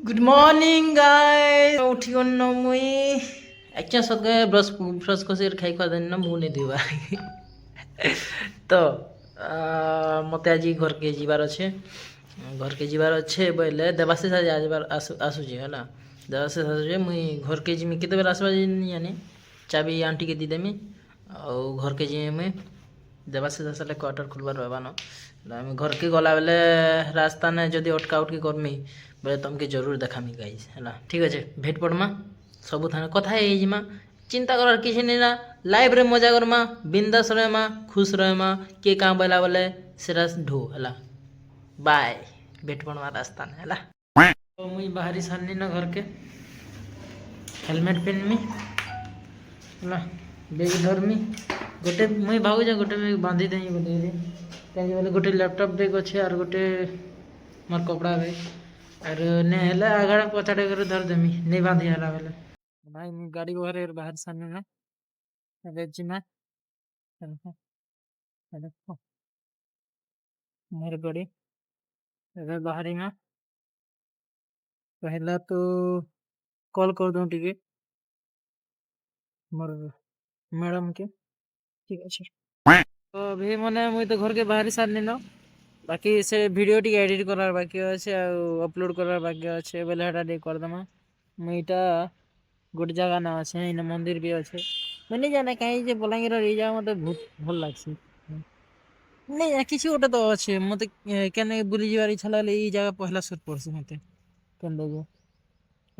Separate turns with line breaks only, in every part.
Good morning guys उठी न मुई एक्चुअली सके ब्रश ब्रश कसी खाई खुआ देनी ना मुँह नहीं धोवा तो मत आज घर के जीवार अच्छे बोले देवाशीष आज आसूचे है देवाशीष आसूचे मुई घर के जिमी केते बेला आसबा जानी चाबी आंटी के दीदेमी और घर के जिमी मुई देवाशीष आसले क्वार्टर खुलबार बाबान घर के गला बेले रास्ता ने जदि अटका उटकी करमी बोले तुमके जरूर देखामी गाइज है ठीक अच्छे भेट पड़मा सबू थाने कथा होमा चिंता करार किसी नहीं ना लाइफ रे मजा करमा बिंदास रहमा खुश रहमा के क्या बोला बोले सेरा ढो है बाय भेट पड़मा रास्ता ने है तो मुई बाहरी सारनी ना घर के हेलमेट पहनमी है बेग धरमी गोटे मुई भावुचे गोटे बेग बांधी दे गोटे कहीं बोले गोटे लैपटॉप बेग अच्छे और गोटे मोर कपड़ा बेग और ने हेले आगड़ा पछाड़े कर धर देमी नहीं बांधी हला बेले भाई मु गाड़ी घरे बाहर सामने ना रेजी में देखो मेरे गाड़ी अगर बाहरी में पहला तो कॉल कर दूं टिके मोर मैडम के ठीक है तो अभी मने मुई तो घर के बाहरी सारनी ना बाकी से वीडियो टी एडिट करार बाकी अच्छे अपलोड करार बाकी अच्छे बोले हेटा टे करदमा मुईटा गोटे जगह ना अच्छे इन मंदिर भी अच्छे मैं नहीं जाना कहीं जे बलांगीर ये जगह मत बहुत भल लगे नहीं जाना किसी गोटे तो अच्छे मत क्या बुली जावार इच्छा लगे ये जगह पहला सुट पड़े मत के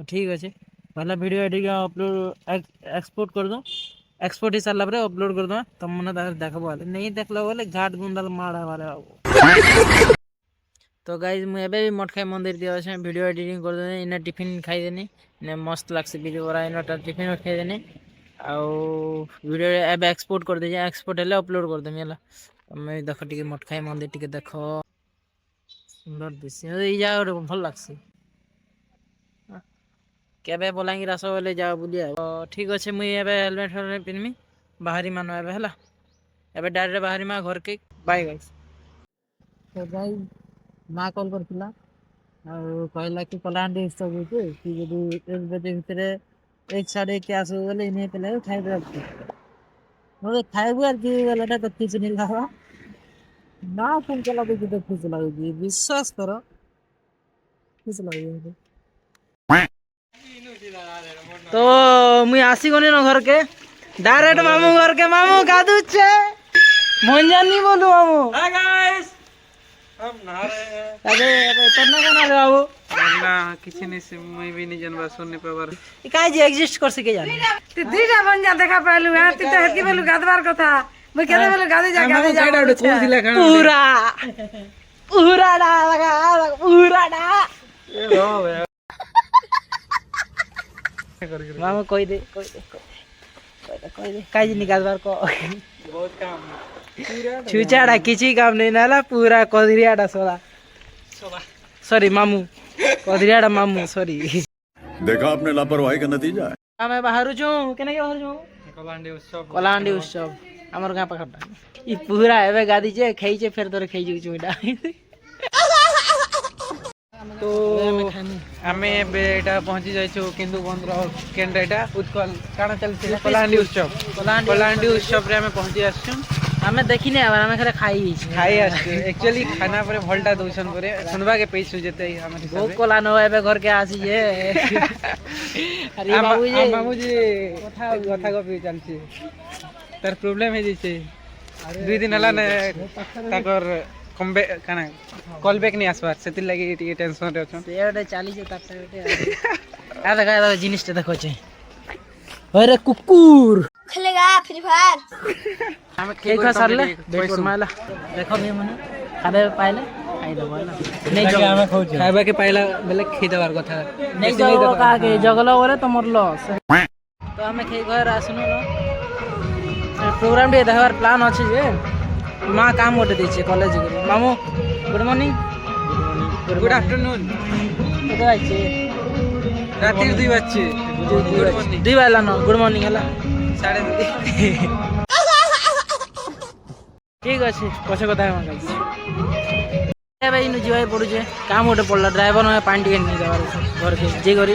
ठीक अच्छे पहला वीडियो एडिट अपलोड एक्सपोर्ट कर दो एक्सपोर्ट ही सारा पर अपलोड कर दो तुम मैंने देखो नहीं देखल बोले घाट गुंडाल माड़ा मारे तो गाइज मुझे भी मटखाई मंदिर दिया अच्छे वीडियो एडिटिंग कर देनी इन्हें टिफिन खाई देनी इन्हें मस्त लगे वीडियो बना इन्हें टिफिन खाई देनी आउ वीडियो एवं एक्सपोर्ट कर दीजिए एक्सपोर्ट हेल्ले अपलोड कर देमी है मैं देख टी मटखाई मंदिर टी देख सुंदर दृश्य ये जगह भल लगे केबे बलांगीर आस बोले जाओ बुलिया ठीक अच्छे मुई हेलमेट हेलमेट पिन्हमी बाहरी मान एवं डायरेक्ट बाहरी मा घर के बाय गाइस तो गाइस माँ कॉल करथिला कहला कि कलाहांडी उत्सव होते कि यदि 1 बजे भितर 1 के आसो बोले इन्हें पहले खाइबे मतलब खाइबे और कि वाला तो किछ नहीं लावा ना फोन कला तो खुश लगे विश्वास करो खुश लगे तो मुई आसी गनी न घर के डायरेक्ट मामू घर के मामू गादू छे मंजन नहीं बोलू मामू हाय गाइस हम नहा रहे हैं अरे तन्ना का ना रे बाबू ना किसी नहीं से मैं भी नहीं जानबा सुनने पावर ई काई जे एग्जिस्ट कर सके जाने ती दीटा मंजा देखा पहलू है ती तो हेती बोलू गादवार कथा मैं केदे बोलू गादी जा पूरा पूरा डा लगा पूरा डा ए रो मामा कोई दे काई निकाल बार को बहुत काम छुचाड़ा किसी काम नहीं नाला पूरा कोदरियाड़ा सोला सॉरी मामू कोदरियाड़ा मामू सॉरी
देखा आपने लापरवाही का नतीजा है
मैं बाहर छु केना के बाहर छु कलाहांडी उत्सव हमर गां पखटा ई पूरा एबे गादी जे खाई जे फेर तोरे खाई जु छुइडा तो आमे बेटा पहुंची जाइछु किंतु बंदर केंद्र एटा उत्कल काना चलछि कलाहांडी उत्सव रे हमें पहुंची आछु हमें देखि नै आबा हमें खाली खाई आछु एक्चुअली खाना पर भलटा दोसन करे सुनबा के पैसु जेते हमर हिसाब से कोला न एबे घर के आसी जे अरे बाबूजी कथा गपी चलछि तर प्रॉब्लम हे जैसे 2 दिन हला ने ताकर कमबे काना कॉल बैक नहीं आसबार सेति लागि टी टेंशन रे अछन सेडे 40 ताकते बेटे आ देखा जिनिस देखो छे अरे कुकुर
खेलेगा फ्री फायर
हम खेल का सरले बेट माला देखो बे मने खाबे पाइले खाइ दबो ना नहीं जो हमें खाउ खाबे के पाइला बेले खइ दबार कथा नहीं जो का के जगलो ओरे तमर लॉस तो हमें खेल घर आसनु न प्रोग्राम दे देखार प्लान अछि जे माँ काम गोटे दे कॉलेज मामू गुड मॉर्निंग गुड आफ्टरनून रात 2 बजे 2 वाला न गुड मॉर्निंग हला 2:30 ठीक अच्छे पछे कथा हम ଏବେ ଇନୁ ଯିବାକୁ ପଡ଼ୁଛେ କାମ ଗୋଟେ ପଡ଼ିଲା ଡ୍ରାଇଭର ନୁହେଁ ପାଣି ଟିକେ ନେଇ ଦେବାର ଅଛି ଘରକେ ଯେ କରି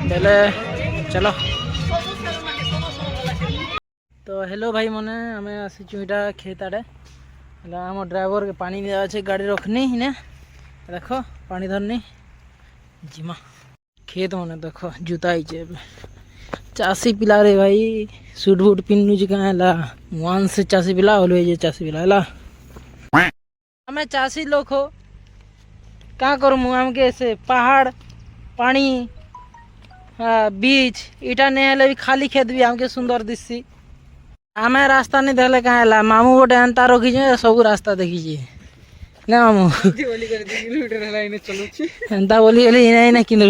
ବେଲେ ଚଲ ତ ହ୍ୟାଲୋ ଭାଇ ମାନେ ଆମେ ଆସିଛୁ ଏଇଟା ଖେତ ଆଡ଼େ ହେଲା ଆମ ଡ୍ରାଇଭରକେ ପାଣି ଦିଆ ଅଛି ଗାଡ଼ି ରଖନି ଇନେ ଦେଖ ପାଣି ଧରନି ଯିମା खेत मैंने देख जुता ही चाषी पिला रे भाई सुट बुट पिन्नुची क्या है वन से चाषी पिला ऑलवेज चाषी पिला है हमें चाषी लोग हो क्या करूँ आमके से पहाड़ पानी बीच इटा नहीं है भी खाली खेत भी आमके सुंदर दिसी आम रास्ता नहीं देखले क्या है मामू गोटे एंता रखी सब रास्ता देखी ना मामू एंता बोली इना किन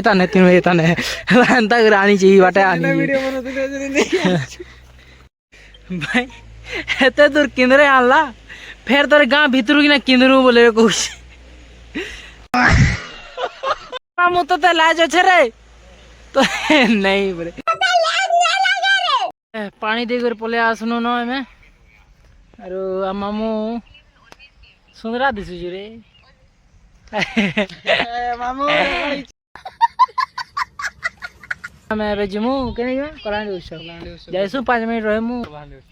ताने तीन ताने एंता कर आनी चाहिए बाटे आनी भाई एते दूर किंदरे आनला फिर तोरे गांव भीतर की ना किंदरू बोले कुछ मामू तो ते लाज अच्छे रे तो नहीं बोले पानी देकर पले आसनो न एमे अरे मामू सुंदरा दिसुची रे मामू मैं ଏବେ ଯିମୁ କେନେ ଯିମା କଲାଣ୍ଡି ଉତ୍ସବ ଯାଇସୁ 5 ମିନିଟ୍ ରହିମୁ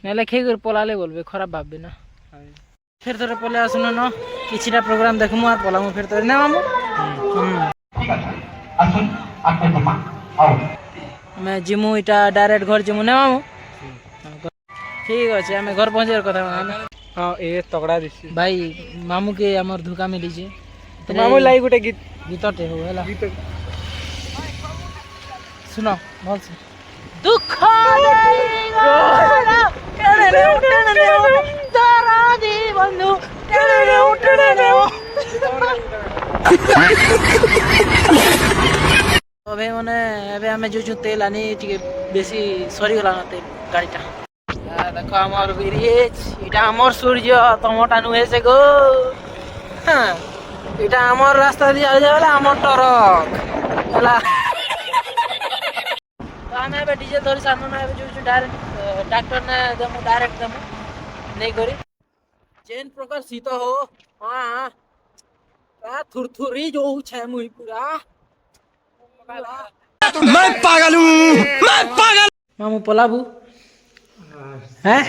ନେଲେ ଖେଇ କରି ପଲାଲେ ବୋଲବେ ଖରାପ ଭାବବେ ନା ଫେର ଥରେ ପଲେ ଆସୁନ ନ କିଛିଟା ପ୍ରୋଗ୍ରାମ ଦେଖମୁ আর ପଲାମୁ ଫେର ଥରେ ନା ମାମୁ ଆମେ ଯିମୁ ଇଟା डायरेक्ट घर ଯିମୁ ନା ମାମୁ ठीक अच्छे आम घर पहुँचार कथा
हाँ ए तगड़ा दिसी
भाई मामू के आमर धोखा मिली
तो मामू लाई गोटे गीत
गीतटे हो है
गीत
सुन भल से दुख अबे माने अबे आमे जो तेल आनी टिके बेसी सरी गला ना तेल गाड़ीटा देखो आमर ब्रिज इटा आमर सूर्य तमटा नुहे से गो इटा आमर रास्ता दिया जाए आमर ट्रक हला तो आमे बे डीजे धरी सामने ना जो डायरेक्ट ट्रैक्टर ने दमु डायरेक्ट दमु नहीं करी चेन प्रकार शीत हो हां आ थुरथुरी जो छे मुई पूरा
मैं पागल हूं
मामू पलाबू हैं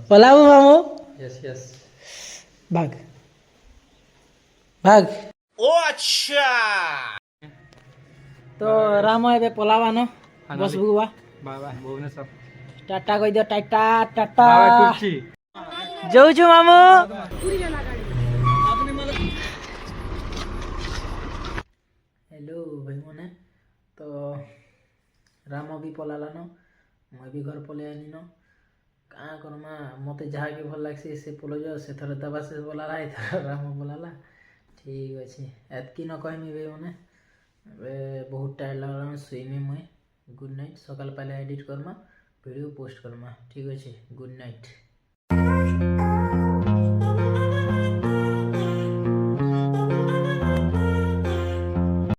पलाबू मामू
यस यस
भाग भाग
ओ अच्छा
तो राम एबे पलावा न बस बुआ
बाबा भुवनेश्वर
टाटा कह दियो टाटा टाटा
बाबा तुलसी
जाऊ छु मामू हेलो भाई मने तो राम भी पलाला न मैं भी घर पले आनी न क्या करमा मत जहाँ के भल लगे से पलो जाओ से थोड़ा दबा से बोलाला राम बोलाला ठीक अच्छे एतकी न कहमी भाई मैंने बहुत टाइम लगला सुईमी मुई गुड नाइट सकाल पहले edit Karma video post Karma ठीक अच्छे गुड नाइट।